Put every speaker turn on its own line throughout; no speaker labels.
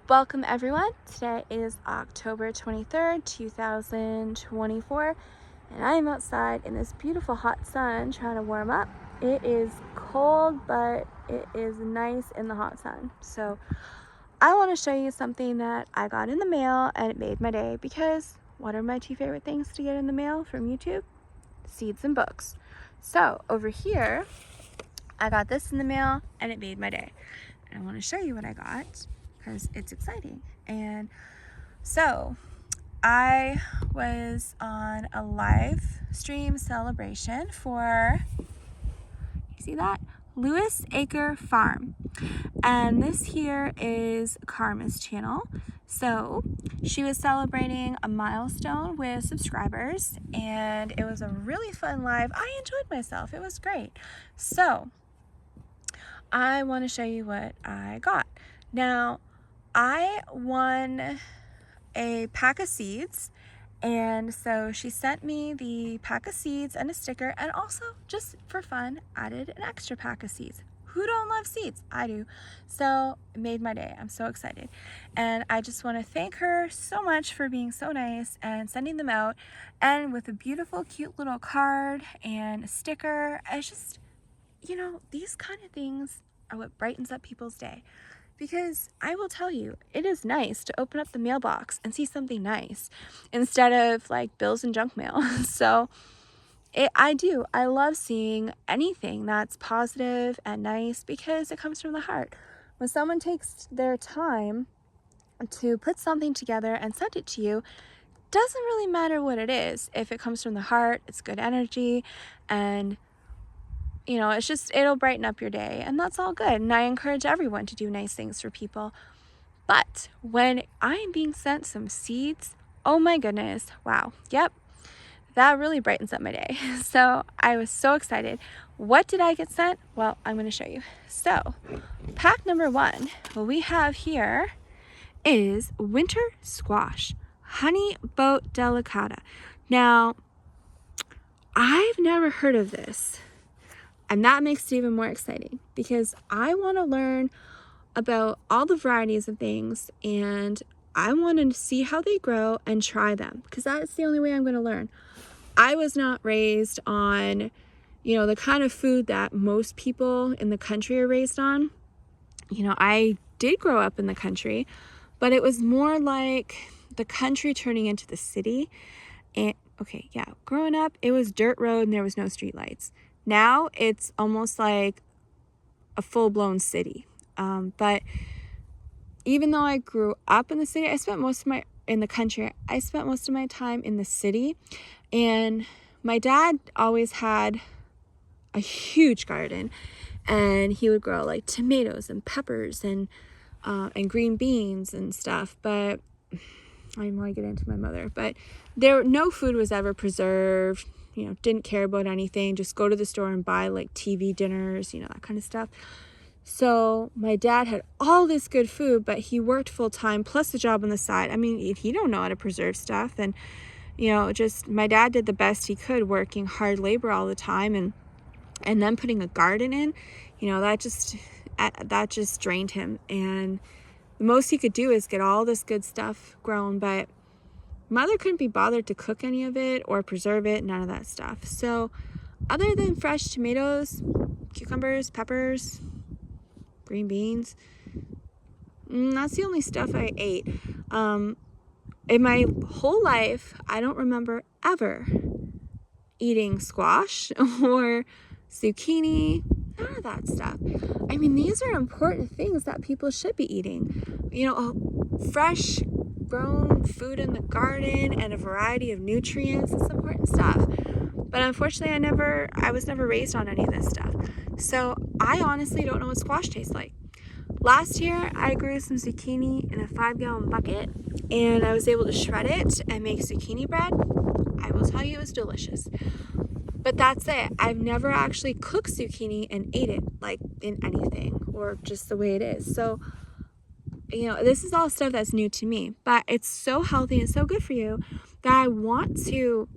Welcome everyone. Today is October 23rd, 2024, and I am outside in this beautiful hot sun trying to warm up. It is cold, but it is nice in the hot sun. So I want to show you something that I got in the mail and it made my day, because what are my two favorite things to get in the mail from YouTube? Seeds and books. So over here, I got this in the mail and it made my day. And I want to show you what I got because it's exciting. And so I was on a live stream celebration for, you see that? Lewis Acre Farm. And this here is Karma's channel. So she was celebrating a milestone with subscribers and it was a really fun live. I enjoyed myself. It was great. So I want to show you what I got. Now, I won a pack of seeds, and so she sent me the pack of seeds and a sticker, and also just for fun added an extra pack of seeds. Who don't love seeds? I do. So it made my day. I'm so excited. And I just want to thank her so much for being so nice and sending them out, and with a beautiful, cute little card and a sticker. It's just, you know, these kind of things are what brightens up people's day. Because I will tell you, it is nice to open up the mailbox and see something nice instead of like bills and junk mail. So I love seeing anything that's positive and nice because it comes from the heart. When someone takes their time to put something together and send it to you, doesn't really matter what it is. If it comes from the heart, it's good energy, and you know, it's just, it'll brighten up your day, and that's all good. And I encourage everyone to do nice things for people. But when I am being sent some seeds, oh my goodness, wow, yep, that really brightens up my day. So I was so excited. What did I get sent? Well, I'm going to show you. So pack number one, what we have here is winter squash, honey boat delicata. Now, I've never heard of this. And that makes it even more exciting because I want to learn about all the varieties of things, and I want to see how they grow and try them, because that's the only way I'm going to learn. I was not raised on, you know, the kind of food that most people in the country are raised on. You know, I did grow up in the country, but it was more like the country turning into the city. And okay, yeah, growing up, it was dirt road and there was no street lights. Now it's almost like a full-blown city. But even though I grew up in the city, I spent most of my time in the city. And my dad always had a huge garden, and he would grow like tomatoes and peppers and green beans and stuff. But I didn't want to get into my mother, but no food was ever preserved. You know, didn't care about anything, just go to the store and buy like TV dinners, you know, that kind of stuff. So my dad had all this good food, but he worked full time plus the job on the side. I mean, he don't know how to preserve stuff. And, you know, just my dad did the best he could, working hard labor all the time, and then putting a garden in, you know, that just drained him. And the most he could do is get all this good stuff grown, but Mother couldn't be bothered to cook any of it or preserve it, none of that stuff. So other than fresh tomatoes, cucumbers, peppers, green beans, that's the only stuff I ate. In my whole life, I don't remember ever eating squash or zucchini, none of that stuff. I mean, these are important things that people should be eating. You know, fresh grown food in the garden and a variety of nutrients. It's important stuff. But unfortunately, I was never raised on any of this stuff. So I honestly don't know what squash tastes like. Last year, I grew some zucchini in a 5-gallon bucket, and I was able to shred it and make zucchini bread. I will tell you, it was delicious. But that's it. I've never actually cooked zucchini and ate it like in anything, or just the way it is. So, you know, this is all stuff that's new to me, but it's so healthy and so good for you that I want to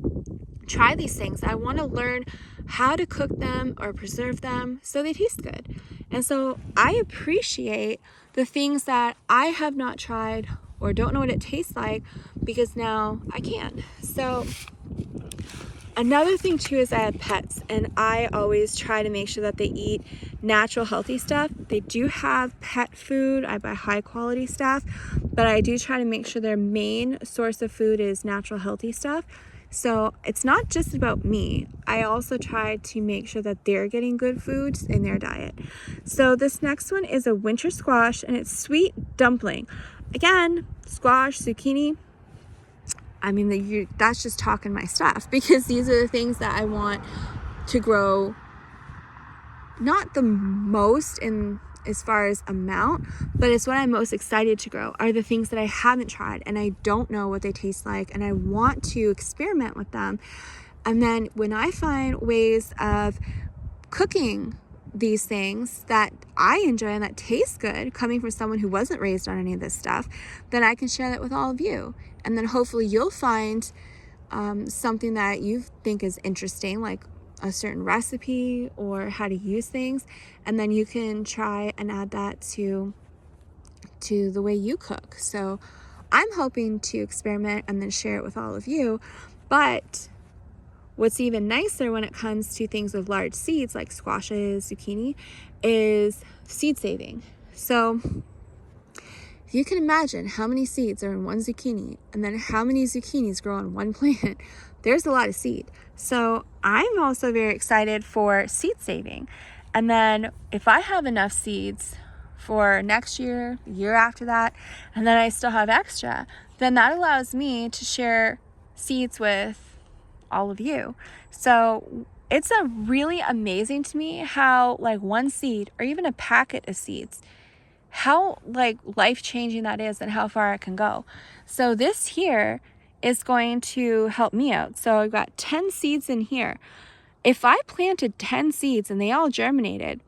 try these things. I want to learn how to cook them or preserve them so they taste good. And so I appreciate the things that I have not tried or don't know what it tastes like, because now I can. So another thing too is I have pets, and I always try to make sure that they eat natural, healthy stuff. They do have pet food. I buy high quality stuff, but I do try to make sure their main source of food is natural, healthy stuff. So it's not just about me. I also try to make sure that they're getting good foods in their diet. So this next one is a winter squash, and it's sweet dumpling. Again, squash, zucchini. I mean, that's just talking my stuff, because these are the things that I want to grow, not the most in as far as amount, but it's what I'm most excited to grow, are the things that I haven't tried and I don't know what they taste like, and I want to experiment with them. And then when I find ways of cooking these things that I enjoy and that taste good, coming from someone who wasn't raised on any of this stuff, then I can share that with all of you. And then hopefully you'll find something that you think is interesting, like a certain recipe or how to use things, and then you can try and add that to the way you cook. So I'm hoping to experiment and then share it with all of you. But what's even nicer when it comes to things with large seeds like squashes, zucchini, is seed saving. So if you can imagine how many seeds are in one zucchini, and then how many zucchinis grow on one plant, there's a lot of seed. So I'm also very excited for seed saving. And then if I have enough seeds for next year, the year after that, and then I still have extra, then that allows me to share seeds with all of you. So it's a really amazing to me how like one seed or even a packet of seeds, how like life-changing that is and how far it can go. So this here is going to help me out. So I've got 10 seeds in here. If I planted 10 seeds and they all germinated,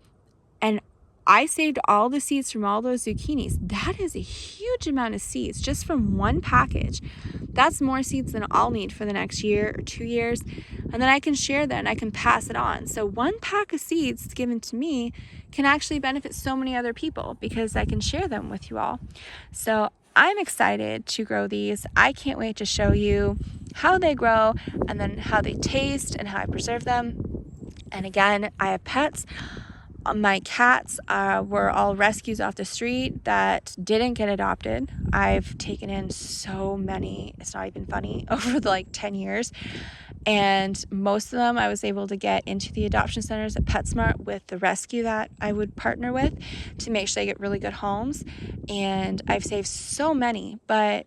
and I saved all the seeds from all those zucchinis, that is a huge amount of seeds just from one package. That's more seeds than I'll need for the next year or 2 years. And then I can share that and I can pass it on. So one pack of seeds given to me can actually benefit so many other people because I can share them with you all. So I'm excited to grow these. I can't wait to show you how they grow and then how they taste and how I preserve them. And again, I have pets. My cats were all rescues off the street that didn't get adopted. I've taken in so many, it's not even funny, over the 10 years. And most of them I was able to get into the adoption centers at PetSmart with the rescue that I would partner with to make sure they get really good homes. And I've saved so many, but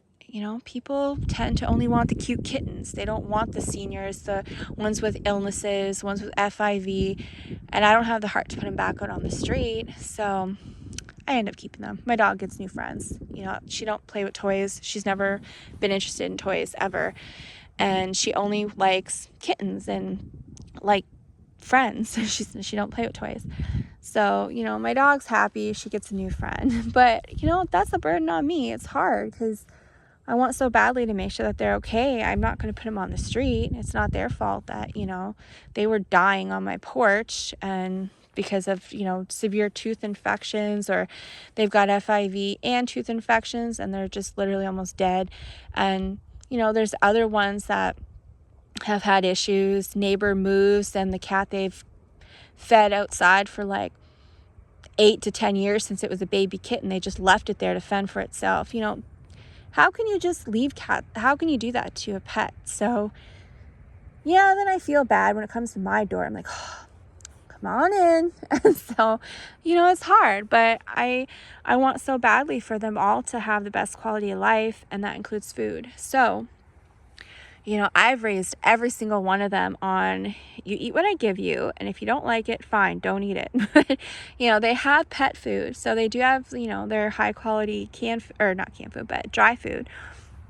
people tend to only want the cute kittens. They don't want the seniors, the ones with illnesses, ones with FIV, and I don't have the heart to put them back out on the street, so I end up keeping them. My dog gets new friends. She don't play with toys. She's never been interested in toys ever, and she only likes kittens and friends. She don't play with toys. So, my dog's happy. She gets a new friend, but that's a burden on me. It's hard because I want so badly to make sure that they're okay. I'm not going to put them on the street. It's not their fault that, they were dying on my porch and because of, severe tooth infections, or they've got FIV and tooth infections and they're just literally almost dead. And, there's other ones that have had issues. Neighbor moves and the cat they've fed outside for 8 to 10 years since it was a baby kitten. They just left it there to fend for itself. How can you just leave how can you do that to a pet? So yeah, then I feel bad when it comes to my door. I'm like, oh, come on in. And so, it's hard, but I want so badly for them all to have the best quality of life, and that includes food. So, I've raised every single one of them on, you eat what I give you, and if you don't like it, fine, don't eat it. But, they have pet food, so they do have, their high quality not canned food, but dry food.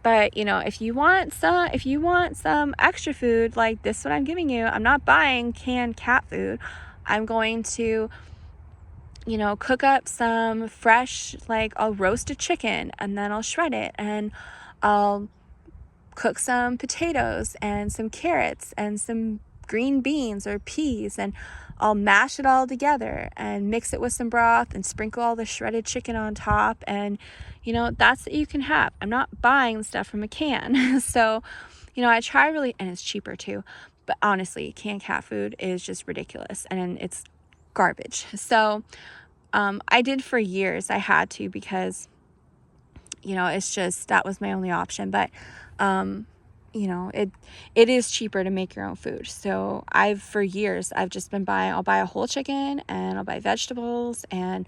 But, if you want some extra food, like this what I'm giving you, I'm not buying canned cat food. I'm going to, cook up some fresh, I'll roast a chicken and then I'll shred it, and I'll cook some potatoes and some carrots and some green beans or peas, and I'll mash it all together and mix it with some broth and sprinkle all the shredded chicken on top. And, you know, that's what you can have. I'm not buying stuff from a can. So, you know, I try really, and it's cheaper too. But honestly, canned cat food is just ridiculous and it's garbage. So I did for years. I had to because, you know, it's just, that was my only option. But, you know, it is cheaper to make your own food. So for years, I've just been I'll buy a whole chicken and I'll buy vegetables, and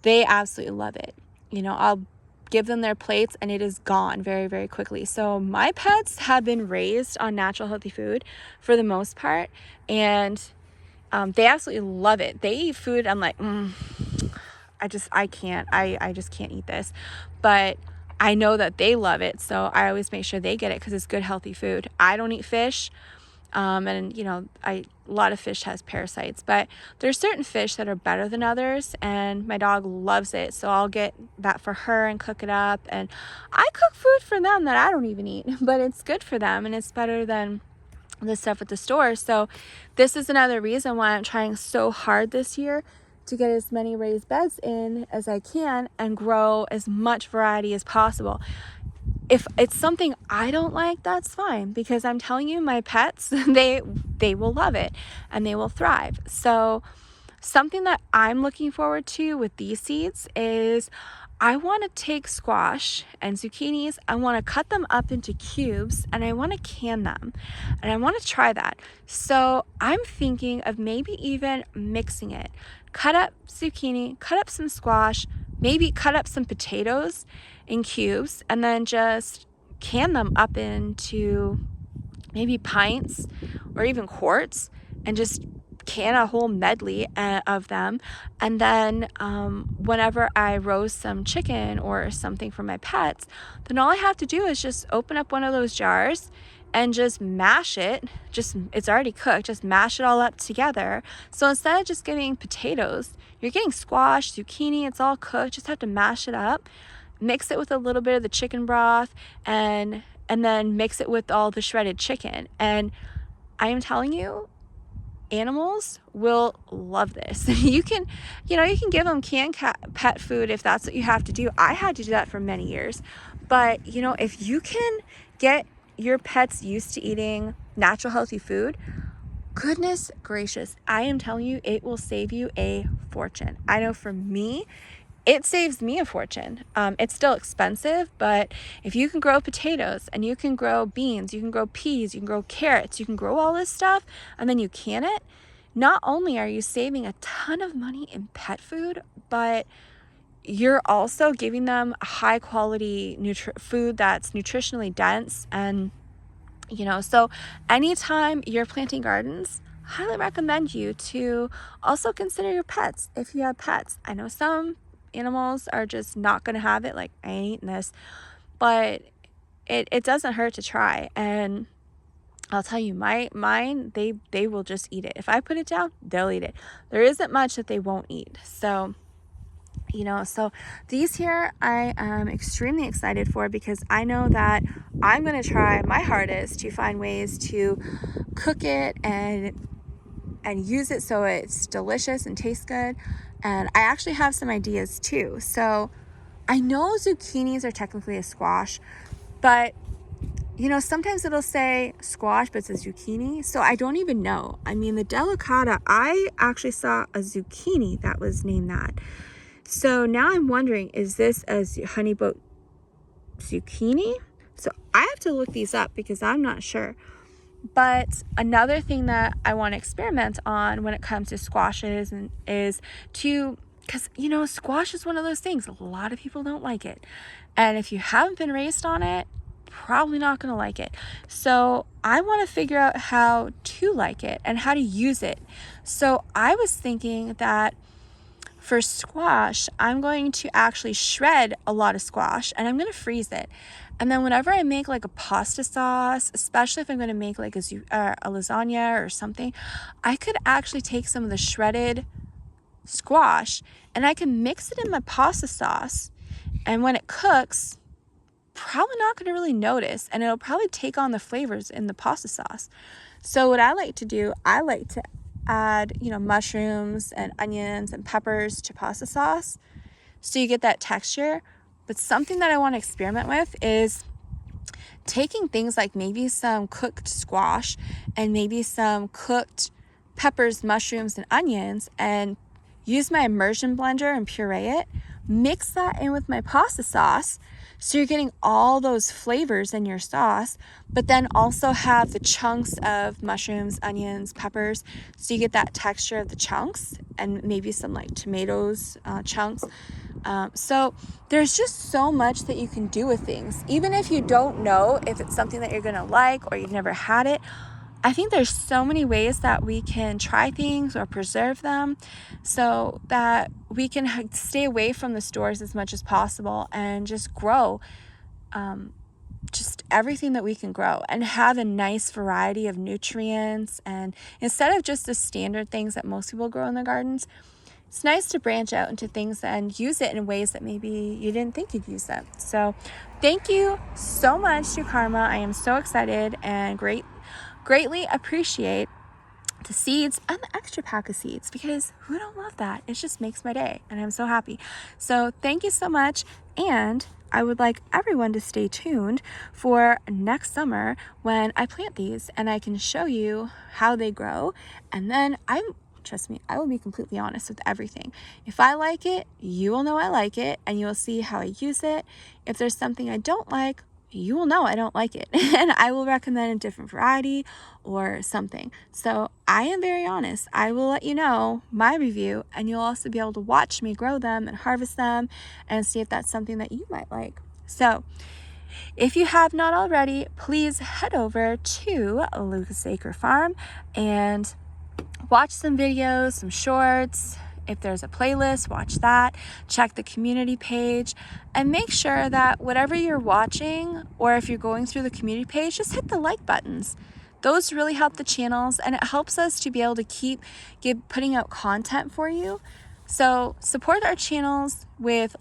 they absolutely love it. You know, I'll give them their plates and it is gone very, very quickly. So my pets have been raised on natural, healthy food for the most part. And they absolutely love it. They eat food. I'm like, I just can't eat this. But I know that they love it. So I always make sure they get it because it's good, healthy food. I don't eat fish. And you know, a lot of fish has parasites, but there's certain fish that are better than others, and my dog loves it. So I'll get that for her and cook it up. And I cook food for them that I don't even eat, but it's good for them and it's better than the stuff at the store. So this is another reason why I'm trying so hard this year to get as many raised beds in as I can and grow as much variety as possible. If it's something I don't like, that's fine, because I'm telling you, my pets, they will love it and they will thrive. So something that I'm looking forward to with these seeds is I want to take squash and zucchinis, I want to cut them up into cubes, and I want to can them, and I want to try that. So I'm thinking of maybe even mixing it. Cut up zucchini, cut up some squash, maybe cut up some potatoes in cubes, and then just can them up into maybe pints or even quarts, and just can a whole medley of them. And then whenever I roast some chicken or something for my pets, then all I have to do is just open up one of those jars and just mash it. It's already cooked, just mash it all up together. So instead of just getting potatoes, you're getting squash, zucchini, it's all cooked. Just have to mash it up, mix it with a little bit of the chicken broth, and then mix it with all the shredded chicken. And I am telling you, animals will love this. You can give them canned pet food if that's what you have to do. I had to do that for many years. But, you know, if you can get your pets used to eating natural, healthy food, goodness gracious, I am telling you, it will save you a fortune. I know for me, it saves me a fortune. It's still expensive, but if you can grow potatoes and you can grow beans, you can grow peas, you can grow carrots, you can grow all this stuff, and then you can it, not only are you saving a ton of money in pet food, but you're also giving them high quality food that's nutritionally dense. And, you know, so anytime you're planting gardens, highly recommend you to also consider your pets if you have pets. I know some animals are just not going to have it, like, I ain't eating this, but it doesn't hurt to try. And I'll tell you, mine, they will just eat it. If I put it down, they'll eat it. There isn't much that they won't eat. So, you know, so these here I am extremely excited for, because I know that I'm going to try my hardest to find ways to cook it and use it so it's delicious and tastes good. And I actually have some ideas too. So I know zucchinis are technically a squash, but you know, sometimes it'll say squash, but it's a zucchini. So I don't even know. I mean, the delicata, I actually saw a zucchini that was named that. So now I'm wondering, is this a honeyboat zucchini? So I have to look these up because I'm not sure. But another thing that I want to experiment on when it comes to squashes is because, you know, squash is one of those things, a lot of people don't like it. And if you haven't been raised on it, probably not going to like it. So I want to figure out how to like it and how to use it. So I was thinking that for squash, I'm going to actually shred a lot of squash and I'm going to freeze it. And then whenever I make like a pasta sauce, especially if I'm going to make like a lasagna or something, I could actually take some of the shredded squash and I can mix it in my pasta sauce. And when it cooks, probably not going to really notice, and it'll probably take on the flavors in the pasta sauce. So what I like to do, I like to add, you know, mushrooms and onions and peppers to pasta sauce, so you get that texture. But something that I want to experiment with is taking things like maybe some cooked squash and maybe some cooked peppers, mushrooms, and onions, and use my immersion blender and puree it, mix that in with my pasta sauce, so you're getting all those flavors in your sauce, but then also have the chunks of mushrooms, onions, peppers, so you get that texture of the chunks, and maybe some like tomatoes chunks. So there's just so much that you can do with things. Even if you don't know if it's something that you're gonna like or you've never had it, I think there's so many ways that we can try things or preserve them so that we can stay away from the stores as much as possible and just grow just everything that we can grow and have a nice variety of nutrients. And instead of just the standard things that most people grow in their gardens, it's nice to branch out into things and use it in ways that maybe you didn't think you'd use it. So thank you so much to Karma. I am so excited and greatly appreciate the seeds and the extra pack of seeds, because who don't love that? It just makes my day and I'm so happy. So thank you so much. And I would like everyone to stay tuned for next summer when I plant these and I can show you how they grow. And then trust me, I will be completely honest with everything. If I like it, you will know I like it and you will see how I use it. If there's something I don't like, you will know I don't like it and I will recommend a different variety or something. So I am very honest. I will let you know my review, and you'll also be able to watch me grow them and harvest them and see if that's something that you might like. So if you have not already, please head over to Lucas Acre Farm and watch some videos, some shorts. If there's a playlist, watch that. Check the community page and make sure that whatever you're watching, or if you're going through the community page, just hit the like buttons. Those really help the channels, and it helps us to be able to keep putting out content for you. So support our channels with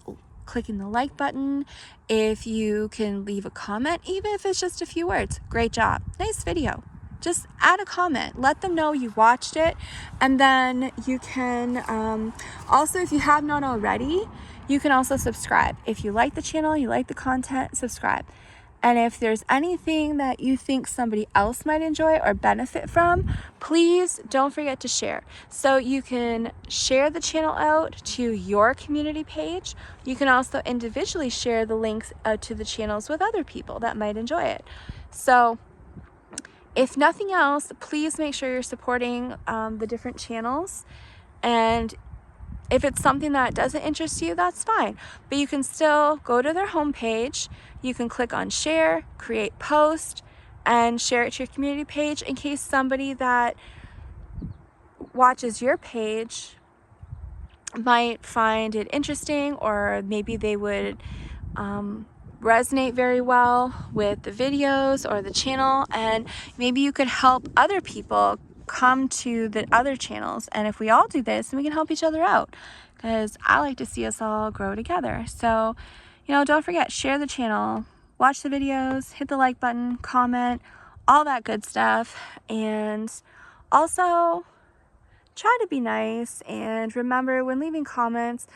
clicking the like button. If you can leave a comment, even if it's just a few words, great job, nice video. Just add a comment, let them know you watched it. And then you can also, if you have not already, you can also subscribe. If you like the channel, you like the content, subscribe. And if there's anything that you think somebody else might enjoy or benefit from, please don't forget to share. So you can share the channel out to your community page. You can also individually share the links out to the channels with other people that might enjoy it. So if nothing else, please make sure you're supporting the different channels. And if it's something that doesn't interest you, that's fine. But you can still go to their homepage. You can click on share, create post, and share it to your community page in case somebody that watches your page might find it interesting, or maybe they would resonate very well with the videos or the channel, and maybe you could help other people come to the other channels. And if we all do this, then we can help each other out, because I like to see us all grow together. So, you know, don't forget, share the channel, watch the videos, hit the like button, comment, all that good stuff. And also try to be nice, and remember, when leaving comments,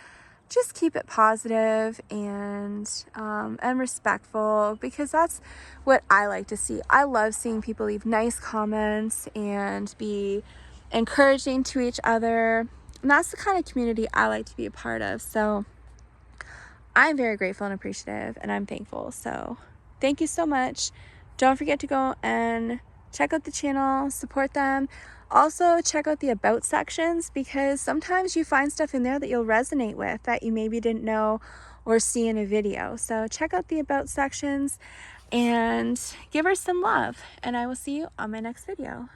just keep it positive and respectful, because that's what I like to see. I love seeing people leave nice comments and be encouraging to each other. And that's the kind of community I like to be a part of. So I'm very grateful and appreciative, and I'm thankful. So thank you so much. Don't forget to go and check out the channel, support them. Also, check out the about sections, because sometimes you find stuff in there that you'll resonate with that you maybe didn't know or see in a video. So check out the about sections and give her some love. And I will see you on my next video.